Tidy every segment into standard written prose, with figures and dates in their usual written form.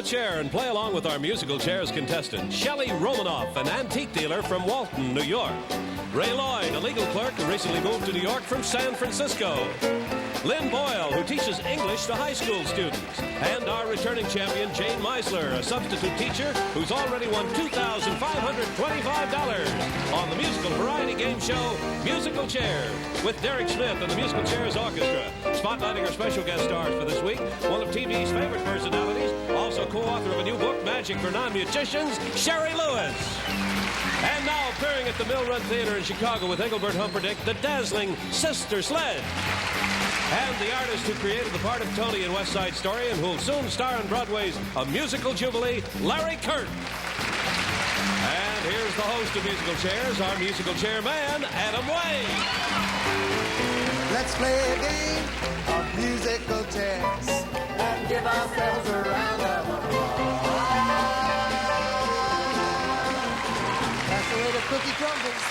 a chair and play along with our musical chairs contestant, Shelley Romanoff, an antique dealer from Walton, New York. Ray Lloyd, a legal clerk who recently moved to New York from San Francisco. Lynn Boyle, who teaches English to high school students. And our returning champion, Jane Meisler, a substitute teacher who's already won $2,525 on the musical variety game show, Musical Chairs, with Derek Smith and the Musical Chairs Orchestra. Spotlighting our special guest stars for this week, one of TV's favorite personalities, also co-author of a new book, Magic for Non-Musicians, Shari Lewis. And now appearing at the Mill Run Theater in Chicago with Engelbert Humperdinck, the dazzling Sister Sledge. And the artist who created the part of Tony in West Side Story and who'll soon star in Broadway's A Musical Jubilee, Larry Kert. And here's the host of Musical Chairs, our musical chairman, Adam Wade. Let's play a game of musical chairs and give ourselves a round of applause. That's the way the cookie crumbles.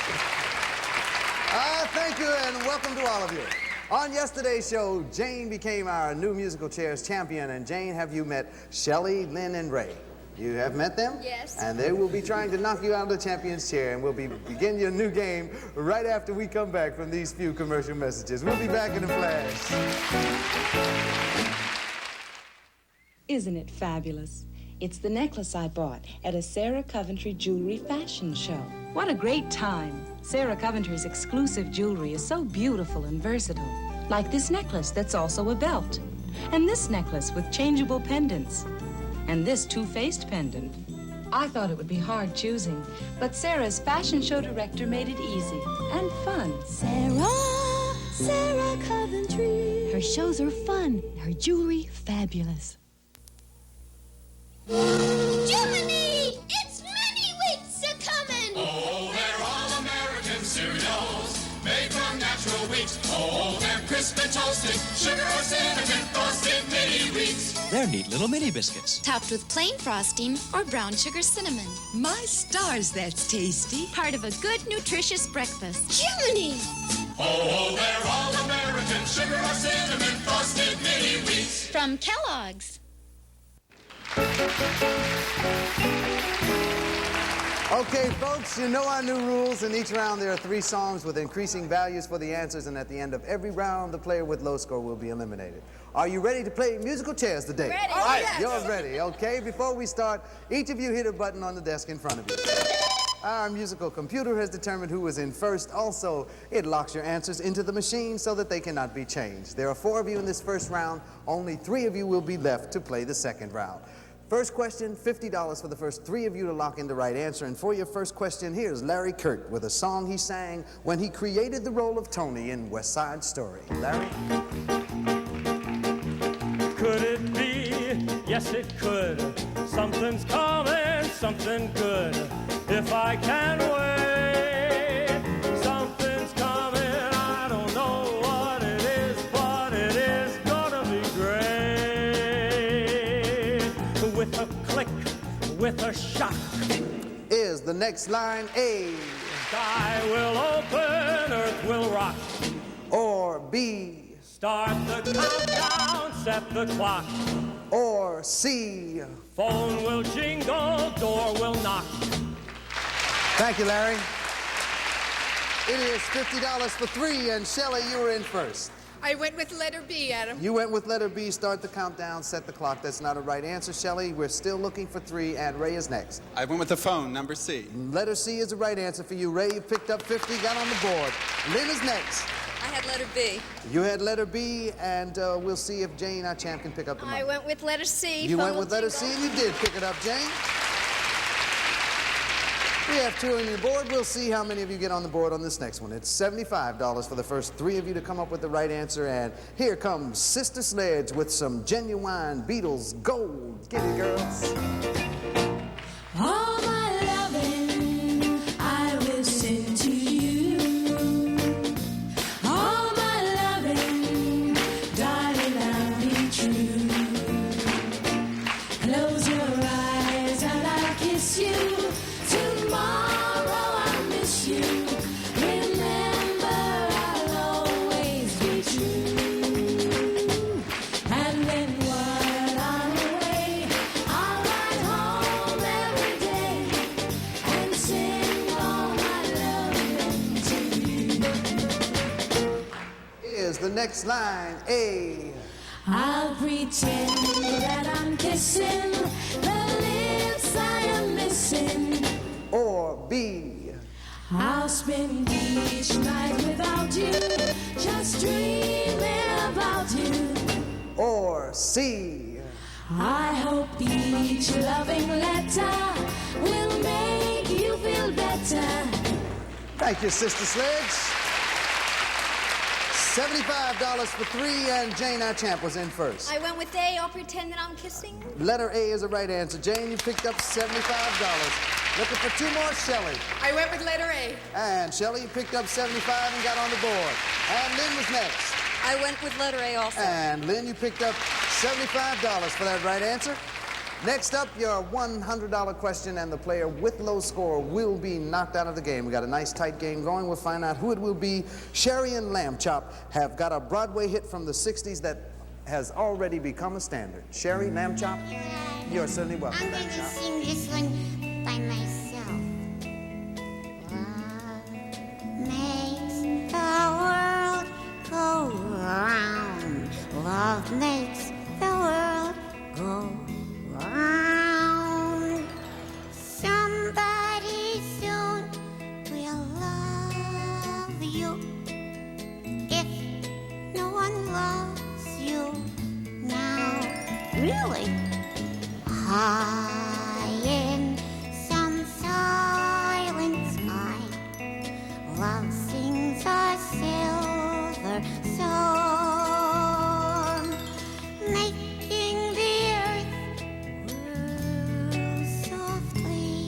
Thank you and welcome to all of you. On yesterday's show, Jane became our new musical chairs champion. And Jane, have you met Shelley, Lynn, and Ray? You have met them? Yes. And they will be trying to knock you out of the champion's chair, and we'll begin your new game right after we come back from these few commercial messages. We'll be back in a flash. Isn't it fabulous? It's the necklace I bought at a Sarah Coventry jewelry fashion show. What a great time. Sarah Coventry's exclusive jewelry is so beautiful and versatile. Like this necklace that's also a belt. And this necklace with changeable pendants. And this two-faced pendant. I thought it would be hard choosing, but Sarah's fashion show director made it easy and fun. Sarah Coventry. Her shows are fun, her jewelry fabulous. Germany! It's many weeks a-comin'! Oh, they're all American cereals made from natural wheat. Oh, they're crisp and toasted, sugar or cinnamon frosted mini wheats. They're neat little mini biscuits. Topped with plain frosting or brown sugar cinnamon. My stars, that's tasty. Part of a good, nutritious breakfast. Germany! Oh, they're all American sugar or cinnamon frosted mini wheats. From Kellogg's. Okay, folks, you know our new rules. In each round, there are 3 songs with increasing values for the answers, and at the end of every round, the player with low score will be eliminated. Are you ready to play musical chairs today? Ready. All right, Yes. you're ready. Okay, before we start, each of you hit a button on the desk in front of you. Our musical computer has determined who is in first. Also, it locks your answers into the machine so that they cannot be changed. There are 4 of you in this first round. Only 3 of you will be left to play the second round. First question, $50 for the first 3 of you to lock in the right answer. And for your first question, here's Larry Kert with a song he sang when he created the role of Tony in West Side Story. Larry? Could it be? Yes, it could. Something's coming, something good. If I can wait, something's coming. I don't know what it is, but it is gonna be great. With a click, with a shock. Is the next line A? Sky will open, earth will rock. Or B? Start the countdown, set the clock. Or C? Phone will jingle, door will knock. Thank you, Larry. It is $50 for 3, and Shelley, you were in first. I went with letter B, Adam. You went with letter B, start the countdown, set the clock. That's not a right answer, Shelley. We're still looking for 3, and Ray is next. I went with the phone, number C. Letter C is the right answer for you. Ray, you picked up 50, got on the board. Lynn is next. I had letter B. You had letter B, and we'll see if Jane, our champ, can pick up the money. I went with letter C. You went with letter C, and you did pick it up, Jane. We have 2 on your board. We'll see how many of you get on the board on this next one. It's $75 for the first 3 of you to come up with the right answer. And here comes Sister Sledge with some genuine Beatles gold. Get it, girls. All my loving, I will send to you. All my loving, darling, I'll be true. Close your eyes and I'll kiss you. Tomorrow I'll miss you. Remember, I'll always be true. And then while I'm away, I'll next line, A. I'll pretend that I'm kissing the lips I am missing. Or B. I'll spend each night without you, just dreaming about you. Or C. I hope each loving letter will make you feel better. Thank you, Sister Sledge. $75 for 3, and Jane, our champ, was in first. I went with A. I'll pretend that I'm kissing. Letter A is the right answer. Jane, you picked up $75. Looking for 2 more, Shelley. I went with letter A. And Shelley, you picked up 75 and got on the board. And Lynn was next. I went with letter A also. And Lynn, you picked up $75 for that right answer. Next up, your $100 question, and the player with low score will be knocked out of the game. We got a nice tight game going. We'll find out who it will be. Shari and Lamb Chop have got a Broadway hit from the 60s that has already become a standard. Shari, Lamb Chop, you're certainly welcome. I'm going to sing this one by myself. Love makes the world go round. Love makes the world go round. Somebody soon will love you. If no one loves you now, really? High in some silent sky, love sings a silver song, making the earth whirl softly.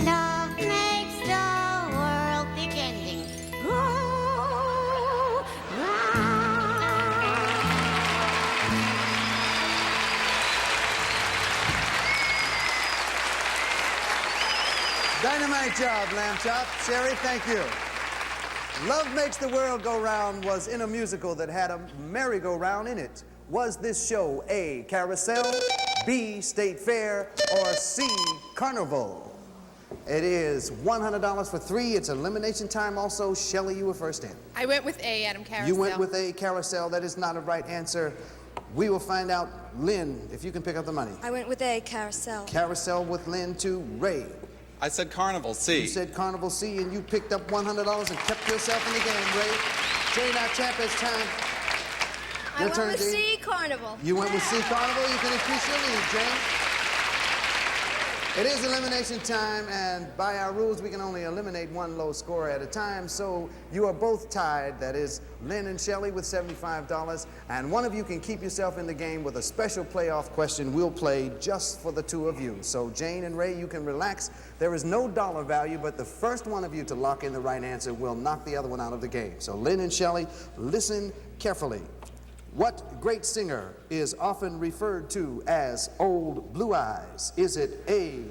Love makes the world beginning go round. Dynamite job, Lamb Chop. Shari, thank you. Love Makes the World Go Round was in a musical that had a merry-go-round in it. Was this show A, Carousel, B, State Fair, or C, Carnival? It is $100 for 3. It's elimination time also. Shelley, you were first in. I went with A, Adam Carousel. You went with A, Carousel. That is not a right answer. We will find out. Lynn, if you can pick up the money. I went with A, Carousel. Carousel with Lynn to Ray. I said Carnival, C. You said Carnival C, and you picked up $100 and kept yourself in the game, Ray. Jane, our champ, it's time. I went with C, Carnival. You went with C, Carnival. You can increase your lead, Jane. It is elimination time, and by our rules, we can only eliminate one low scorer at a time, so you are both tied. That is Lynn and Shelley with $75, and one of you can keep yourself in the game with a special playoff question we'll play just for the two of you. So Jane and Ray, you can relax. There is no dollar value, but the first one of you to lock in the right answer will knock the other one out of the game. So Lynn and Shelley, listen carefully. What great singer is often referred to as Old Blue Eyes? Is it A,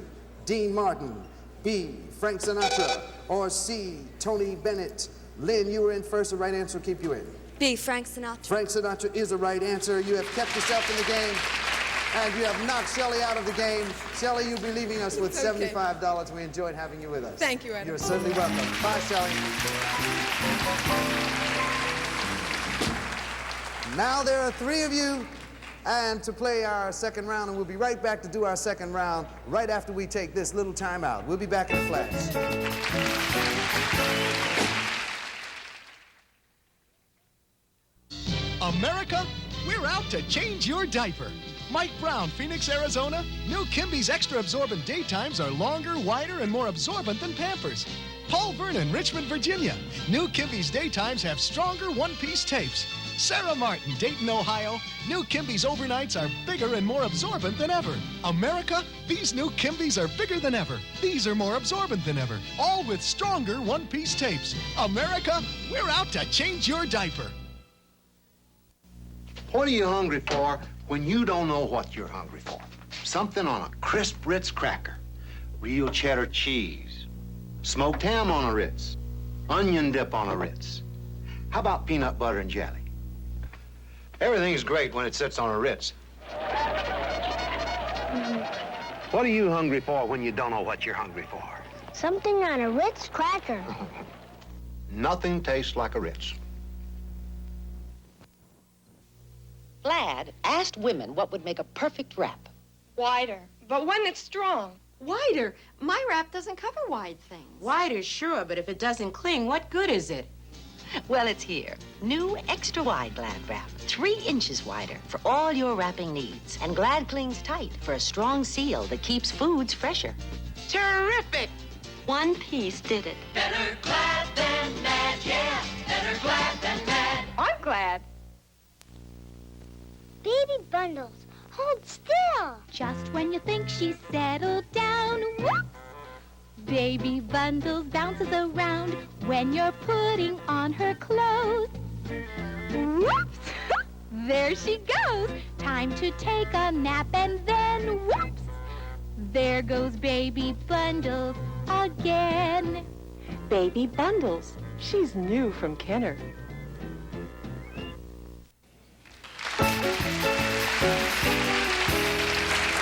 Dean Martin, B, Frank Sinatra, or C, Tony Bennett? Lynn, you were in first. The right answer will keep you in. B, Frank Sinatra. Frank Sinatra is the right answer. You have kept yourself in the game, and you have knocked Shelley out of the game. Shelley, you'll be leaving us with $75. We enjoyed having you with us. Thank you, Adam. You're certainly welcome. Bye, Shelley. Now there are 3 of you, and to play our second round, and we'll be right back to do our second round right after we take this little time out. We'll be back in a flash. America, we're out to change your diaper. Mike Brown, Phoenix, Arizona. New Kimbies extra absorbent daytimes are longer, wider, and more absorbent than Pampers. Paul Vernon, Richmond, Virginia. New Kimbies daytimes have stronger one-piece tapes. Sarah Martin, Dayton, Ohio. New Kimbies overnights are bigger and more absorbent than ever. America, these new Kimbies are bigger than ever. These are more absorbent than ever. All with stronger one-piece tapes. America, we're out to change your diaper. What are you hungry for when you don't know what you're hungry for? Something on a crisp Ritz cracker, real cheddar cheese, smoked ham on a Ritz, onion dip on a Ritz. How about peanut butter and jelly? Everything's great when it sits on a Ritz. What are you hungry for when you don't know what you're hungry for? Something on a Ritz cracker. Nothing tastes like a Ritz. Glad asked women what would make a perfect wrap. Wider, but one that's strong. Wider? My wrap doesn't cover wide things. Wider, sure, but if it doesn't cling, what good is it? Well, it's here. New extra wide Glad wrap. 3 inches wider for all your wrapping needs. And Glad clings tight for a strong seal that keeps foods fresher. Terrific! One piece did it. Better Glad than Mad, yeah. Better Glad than Mad. I'm glad. Baby bundles, hold still. Just when you think she's settled down, whoop! Baby bundles bounces around when you're putting on her clothes. Whoops! There she goes. Time to take a nap and then whoops! There goes Baby Bundles again. Baby Bundles. She's new from Kenner.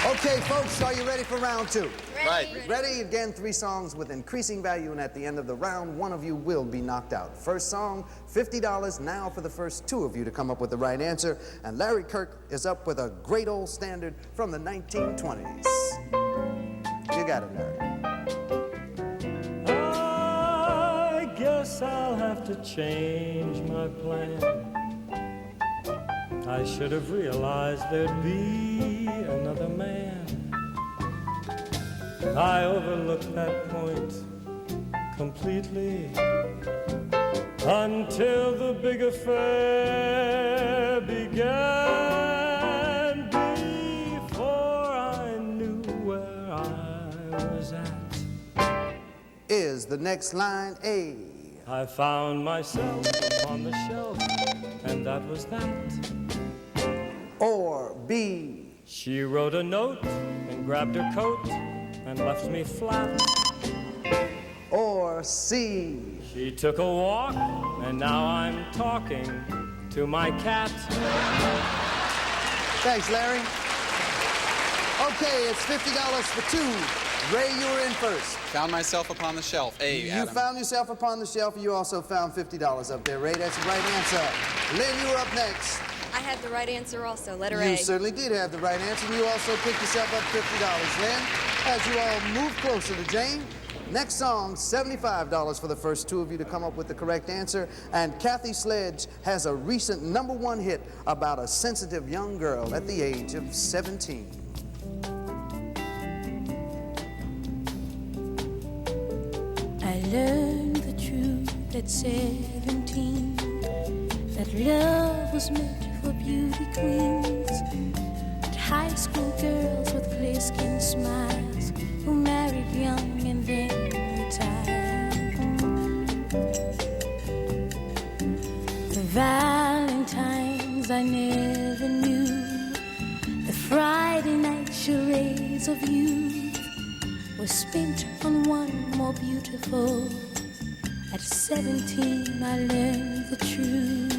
Okay, folks, are you ready for round 2? Right. Ready? Again, 3 songs with increasing value, and at the end of the round, one of you will be knocked out. First song, $50 now for the first 2 of you to come up with the right answer. And Larry Kert is up with a great old standard from the 1920s. You got it, Larry. I guess I'll have to change my plan. I should have realized there'd be another man. I overlooked that point completely until the big affair began. Before I knew where I was at, Is the next line A? I found myself on the shelf, and that was that. Or B? She wrote a note and grabbed her coat and left me flat. Or C? She took a walk, and now I'm talking to my cat. Thanks, Larry. Okay, it's $50 for 2. Ray, you were in first. Found myself upon the shelf. A, You Adam. found yourself upon the shelf. You also found $50 up there, Ray. That's the right answer. Lynn, you were up next. I had the right answer also, letter A. You certainly did have the right answer. You also picked yourself up $50, Lynn. As you all move closer to Jane, next song, $75 for the first 2 of you to come up with the correct answer. And Kathy Sledge has a recent #1 hit about a sensitive young girl at the age of 17. I learned the truth at 17, that love was meant for beauty queens, that high school girls with clear skin smiles who married young and then retired. The Valentines I never knew, the Friday night charades of youth were spent on one more beautiful. At 17 I learned the truth.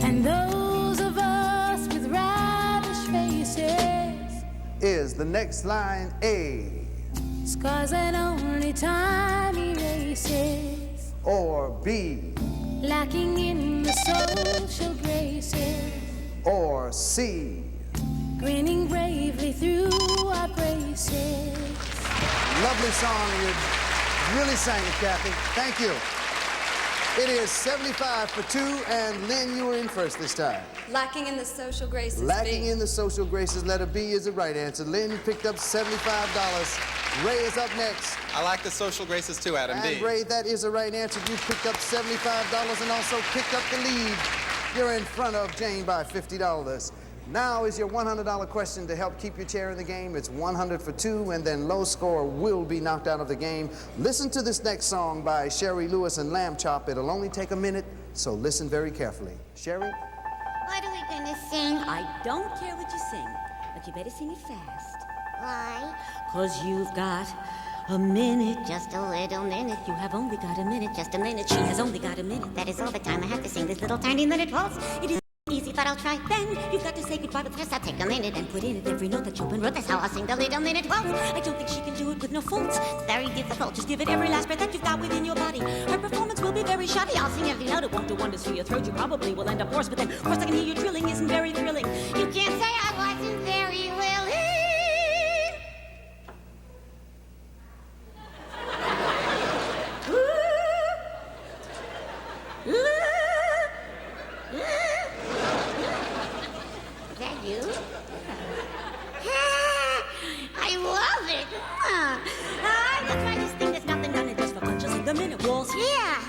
And those of us with ravish faces, Is the next line A? scars that only time erases, Or B? lacking in the social graces, Or C? grinning bravely through our braces. Lovely song. You really sang it, Kathy. Thank you. It is $75 for 2, and Lynn, you were in first this time. Lacking in the social graces, Lacking B. in the social graces, letter B is the right answer. Lynn, you picked up $75. Ray is up next. I like the social graces too, Adam. And D. Ray, that is the right answer. You picked up $75 and also picked up the lead. You're in front of Jane by $50. Now is your $100 question to help keep your chair in the game. It's 100 for 2, and then low score will be knocked out of the game. Listen to this next song by Shari Lewis and Lamb Chop. It'll only take a minute, so listen very carefully. Shari? What are we gonna sing? I don't care what you sing, but you better sing it fast. Why? 'Cause you've got a minute. Just a little minute. You have only got a minute, just a minute. She has only got a minute. That is all the time I have to sing this little tiny minute waltz. It is easy, thought I'll try. Then you've got to say goodbye, but first I'll take a minute and put in it every note that Chopin wrote. That's how I'll sing the little minute waltz. I don't think she can do it with no faults. It's very difficult. Just give it every last breath that you've got within your body. Her performance will be very shoddy. I'll sing every note. It won't do wonders for your throat. You probably will end up hoarse, but then, of course, I can hear you drilling isn't very thrilling. You can't say I wasn't very willing. Is that you? I love it. Let's try this thing. There's nothing done. It does for fun. Just like the minute waltz. Yeah.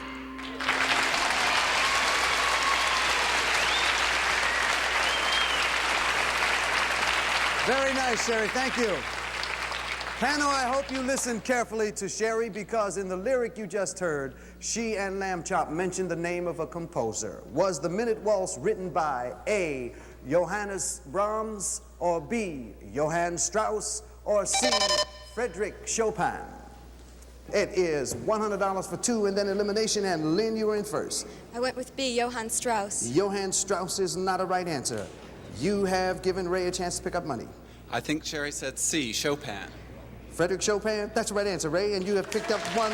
Very nice, Shari. Thank you. Panel, I hope you listened carefully to Shari because in the lyric you just heard, she and Lamb Chop mentioned the name of a composer. Was the Minute Waltz written by A, Johannes Brahms, or B, Johann Strauss, or C, Frederick Chopin? It is $100 for two and then elimination, and Lynn, you were in first. I went with B, Johann Strauss. Johann Strauss is not a right answer. You have given Ray a chance to pick up money. I think Shari said C, Chopin. Frederick Chopin, that's the right answer, Ray, and you have picked up $100,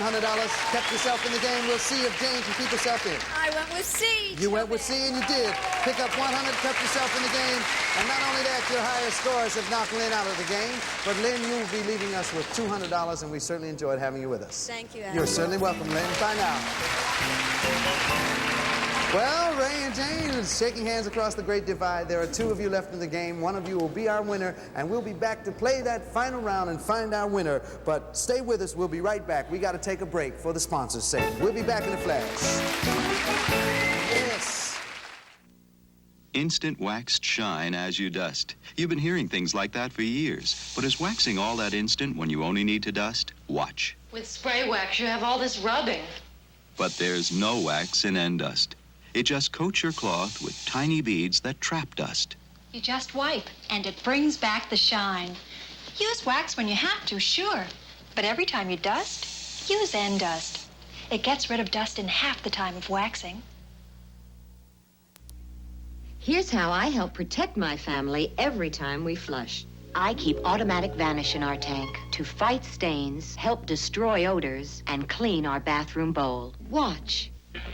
kept yourself in the game. We'll see if Jane can keep herself in. I went with C. You went with C, and you did. Pick up 100, kept yourself in the game, and not only that, your higher scores have knocked Lynn out of the game, but Lynn, you'll be leaving us with $200, and we certainly enjoyed having you with us. Thank you, Adam. You're certainly welcome, Lynn. Bye now. Well, Ray and Jane is shaking hands across the Great Divide. There are two of you left in the game. One of you will be our winner, and we'll be back to play that final round and find our winner. But stay with us. We'll be right back. We got to take a break for the sponsors' sake. We'll be back in a flash. Yes. Instant waxed shine as you dust. You've been hearing things like that for years. But is waxing all that instant when you only need to dust? Watch. With spray wax, you have all this rubbing. But there's no wax in Endust. It just coats your cloth with tiny beads that trap dust. You just wipe, and it brings back the shine. Use wax when you have to, sure. But every time you dust, use Endust. It gets rid of dust in half the time of waxing. Here's how I help protect my family every time we flush. I keep automatic Vanish in our tank to fight stains, help destroy odors, and clean our bathroom bowl. Watch.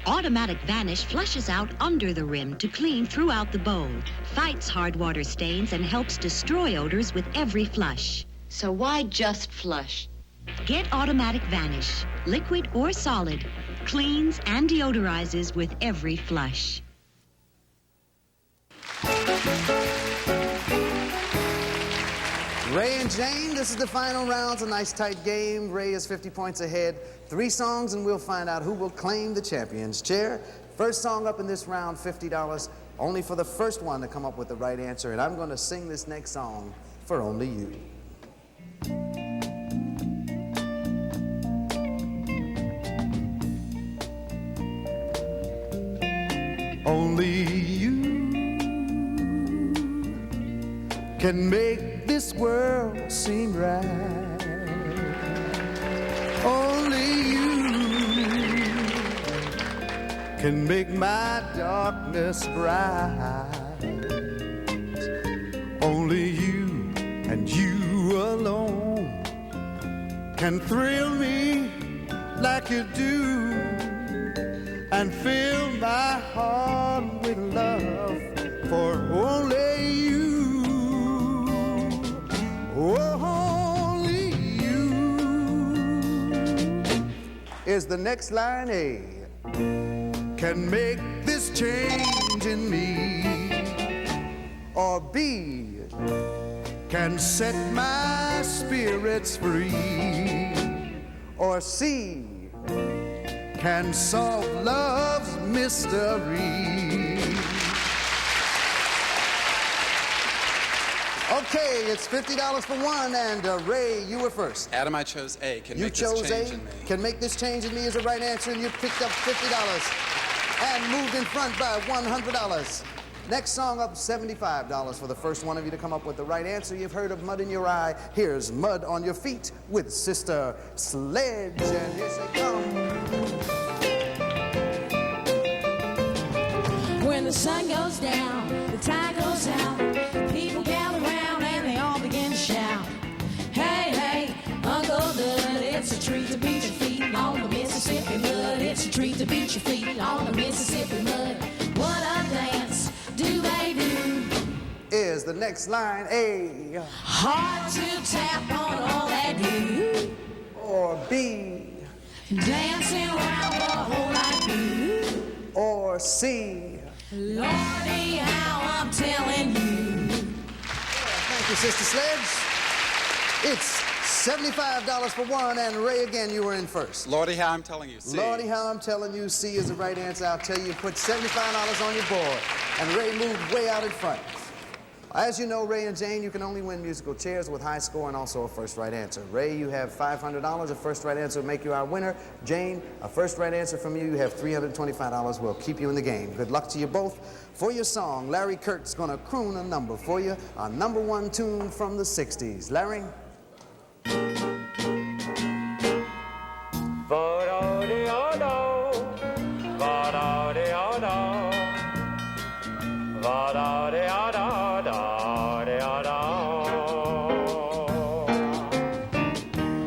Automatic Vanish flushes out under the rim to clean throughout the bowl, fights hard water stains, and helps destroy odors with every flush. So why just flush? Get Automatic Vanish, liquid or solid, cleans and deodorizes with every flush. Ray and Jane, this is the final round. It's a nice tight game. Ray is 50 points ahead. 3 songs and we'll find out who will claim the champion's chair. First song up in this round, $50. Only for the first one to come up with the right answer. And I'm going to sing this next song for only you. Only you can make this world seem right. Only you can make my darkness bright. Only you and you alone can thrill me like you do and fill my heart with love for only you. Only you is the next line. A can make this change in me, or B can set my spirits free, or C can solve love's mystery. Okay, it's $50 for one, and Ray, you were first. Adam, I chose A. Can make this change in me. Can make this change in me is the right answer, and you picked up $50 and moved in front by $100. Next song up, $75 for the first one of you to come up with the right answer. You've heard of Mud in Your Eye. Here's Mud on Your Feet with Sister Sledge, and here she comes. When the sun goes down beat your feet on the Mississippi mud. What a dance do they do? Is the next line A? Hard to tap on all that do. Or B? Dancing around the whole night through. Or C? Lordy, how I'm telling you. Thank you, Sister Sledge. It's $75 for one, and Ray, again, you were in first. Lordy, how I'm telling you, C. Lordy, how I'm telling you, C is the right answer. I'll tell you, put $75 on your board, and Ray moved way out in front. As you know, Ray and Jane, you can only win musical chairs with high score and also a first right answer. Ray, you have $500. A first right answer will make you our winner. Jane, a first right answer from you, you have $325. We'll keep you in the game. Good luck to you both. For your song, Larry Kert's gonna croon a number for you, a #1 tune from the 60s. Larry?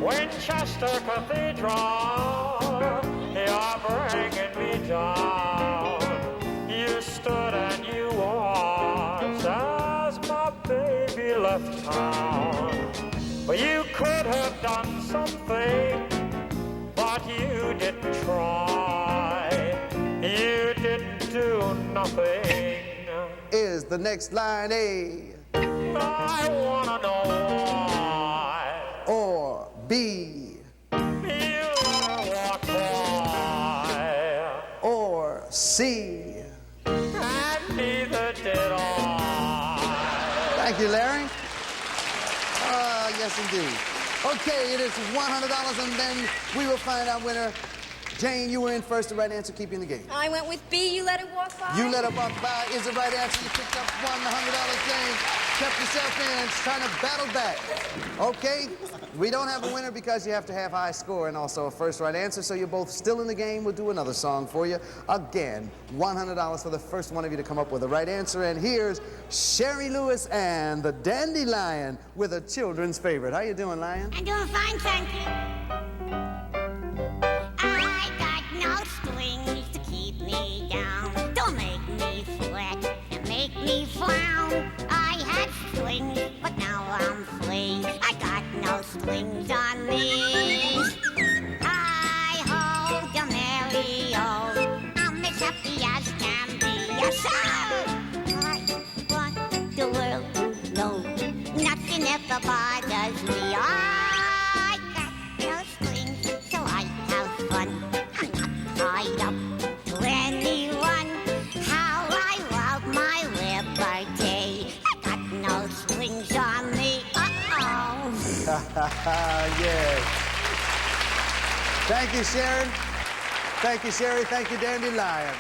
Winchester Cathedral, you're bringing me down. You stood and you watched as my baby left town. But you could have done something, but you didn't try. You didn't do nothing. Is the next line A? I wanna know why. Or B? You let her walk by. Or C? And neither did I. Thank you, Larry. Yes, indeed. Okay, it is $100, and then we will find our winner. Jane, you were in first. The right answer, keep you in the game. I went with B. You let it walk by. You let it walk by is the right answer. You picked up $100, Jane. Kept yourself in, trying to battle back. Okay, we don't have a winner because you have to have high score and also a first right answer, so you're both still in the game. We'll do another song for you. Again, $100 for the first one of you to come up with the right answer. And here's Shari Lewis and the Dandelion with a children's favorite. How you doing, Lion? I'm doing fine, thank you. I got no strings to keep me down. Don't make me sweat and make me frown. I had strings, but now I'm free. I got no strings on me. I hold the merry-o. I'm as happy as can be. Yes, sir! I want the world to know nothing ever bothers me. I got no strings, so I have fun. I'm not tied up to anyone. How I love my liberty. I got no strings on me. Yes. Thank you, Sharon. Thank you, Shari. Thank you, Dandelion.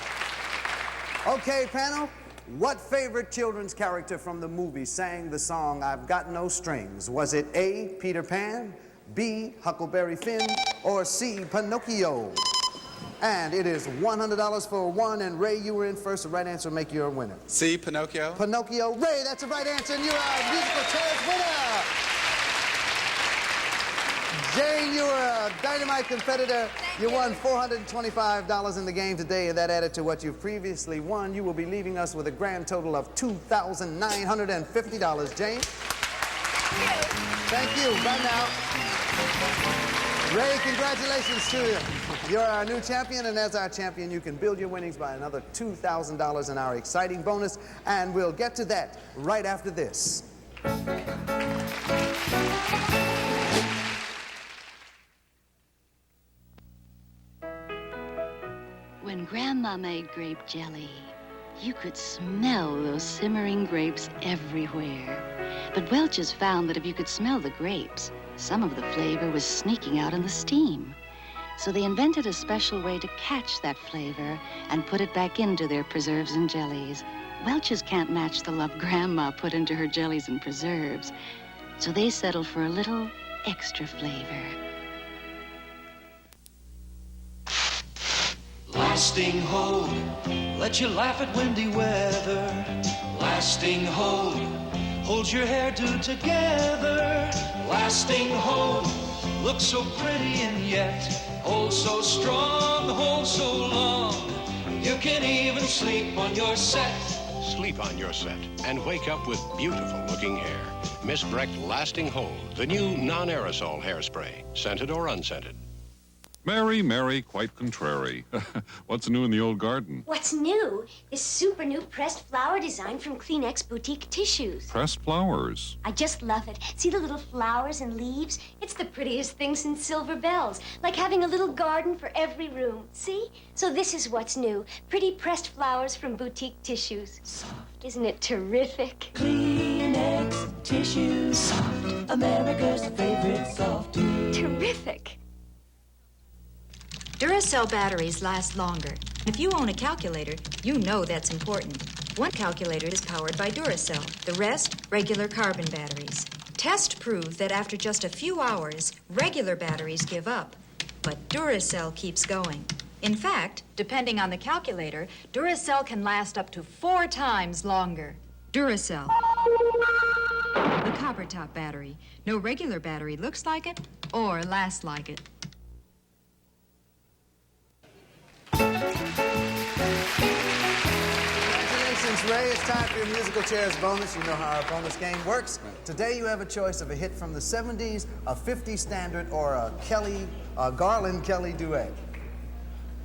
Okay, panel. What favorite children's character from the movie sang the song I've Got No Strings? Was it A, Peter Pan, B, Huckleberry Finn, or C, Pinocchio? And it is $100 for one, and Ray, you were in first. The right answer will make you a winner. C, Pinocchio. Pinocchio. Ray, that's the right answer, and you're our musical chairs winner. Jane, you were a dynamite competitor. You won $425 in the game today, and that added to what you've previously won. You will be leaving us with a grand total of $2,950, Jane. Thank you. Bye now. Ray, congratulations to you. You're our new champion, and as our champion, you can build your winnings by another $2,000 in our exciting bonus, and we'll get to that right after this. When Grandma made grape jelly, you could smell those simmering grapes everywhere. But Welch has found that if you could smell the grapes, some of the flavor was sneaking out in the steam. So they invented a special way to catch that flavor and put it back into their preserves and jellies. Welch's can't match the love Grandma put into her jellies and preserves. So they settled for a little extra flavor. Lasting hold, let you laugh at windy weather. Lasting hold, hold your hairdo together. Lasting hold, looks so pretty and yet oh so strong, oh so long. You can even sleep on your set. Sleep on your set and wake up with beautiful-looking hair. Miss Brecht Lasting Hold, the new non-aerosol hairspray, scented or unscented. Mary, Mary, quite contrary. What's new in the old garden? What's new is super new pressed flower design from Kleenex boutique tissues. Pressed flowers. I just love it. See the little flowers and leaves? It's the prettiest thing since silver bells. Like having a little garden for every room. See? So this is what's new. Pretty pressed flowers from boutique tissues. Soft. Isn't it terrific? Kleenex tissues. Soft. America's favorite softie. Terrific. Duracell batteries last longer. If you own a calculator, you know that's important. One calculator is powered by Duracell, the rest, regular carbon batteries. Tests prove that after just a few hours, regular batteries give up, but Duracell keeps going. In fact, depending on the calculator, Duracell can last up to 4 times longer. Duracell, the copper top battery. No regular battery looks like it or lasts like it. Congratulations, Ray. It's time for your musical chairs bonus. You know how our bonus game works. Today you have a choice of a hit from the 70s, a 50s standard, or a Garland-Kelly duet.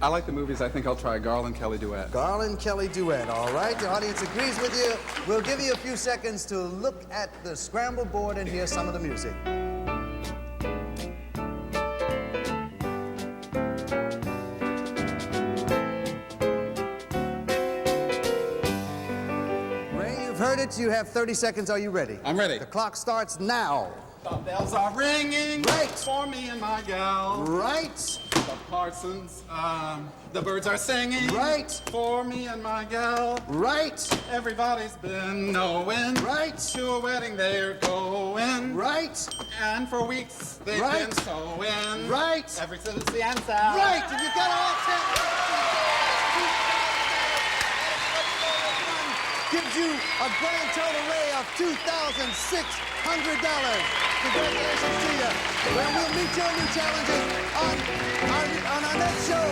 I like the movies. I think I'll try a Garland-Kelly duet. Garland-Kelly duet, all right. The audience agrees with you. We'll give you a few seconds to look at the scramble board and hear some of the music. Heard it. You have 30 seconds. Are you ready? I'm ready. The clock starts now. The bells are ringing. Right. For me and my gal. Right. The parsons, the birds are singing. Right. For me and my gal. Right. Everybody's been knowing. Right. To a wedding they're going. Right. And for weeks they've been sewing. Right. Ever since the answer. Right. And you got all 10. Gives you a grand total array of $2,600. Congratulations to you. Well, we'll meet your new challenges on our next show.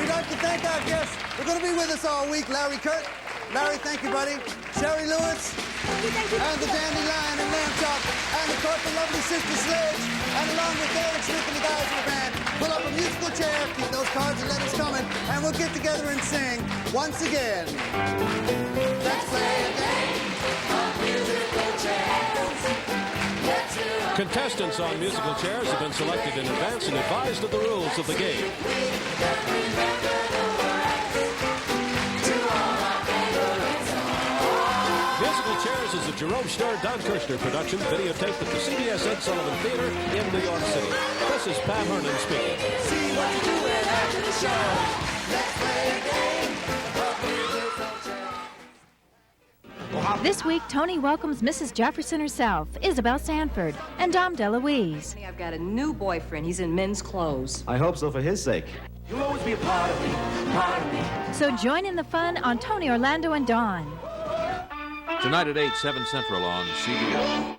We'd like to thank our guests. They're going to be with us all week. Kert. Larry, thank you, buddy. Shari Lewis. And the Dandelion and Lamb Chop. And of course, the lovely sister Sledge. And along with Derek Smith and the guys in the band, pull up a musical chair, keep those cards and letters coming, and we'll get together and sing once again. Let's play a game of musical chairs. Contestants on musical chairs have been selected in advance and advised of the rules of the game. Musical Chairs is a Jerome Starr, Don Kirshner production, videotaped at the CBS Ed Sullivan Theater in New York City. This is Pat Hernan speaking. See what you're doing after the show. Let's play a game of musical chairs. This week, Tony welcomes Mrs. Jefferson herself, Isabel Sanford, and Dom DeLuise. I've got a new boyfriend. He's in men's clothes. I hope so for his sake. You'll always be a part of me, part of me. So join in the fun on Tony, Orlando, and Dawn. Tonight at 8, 7 Central on CBS.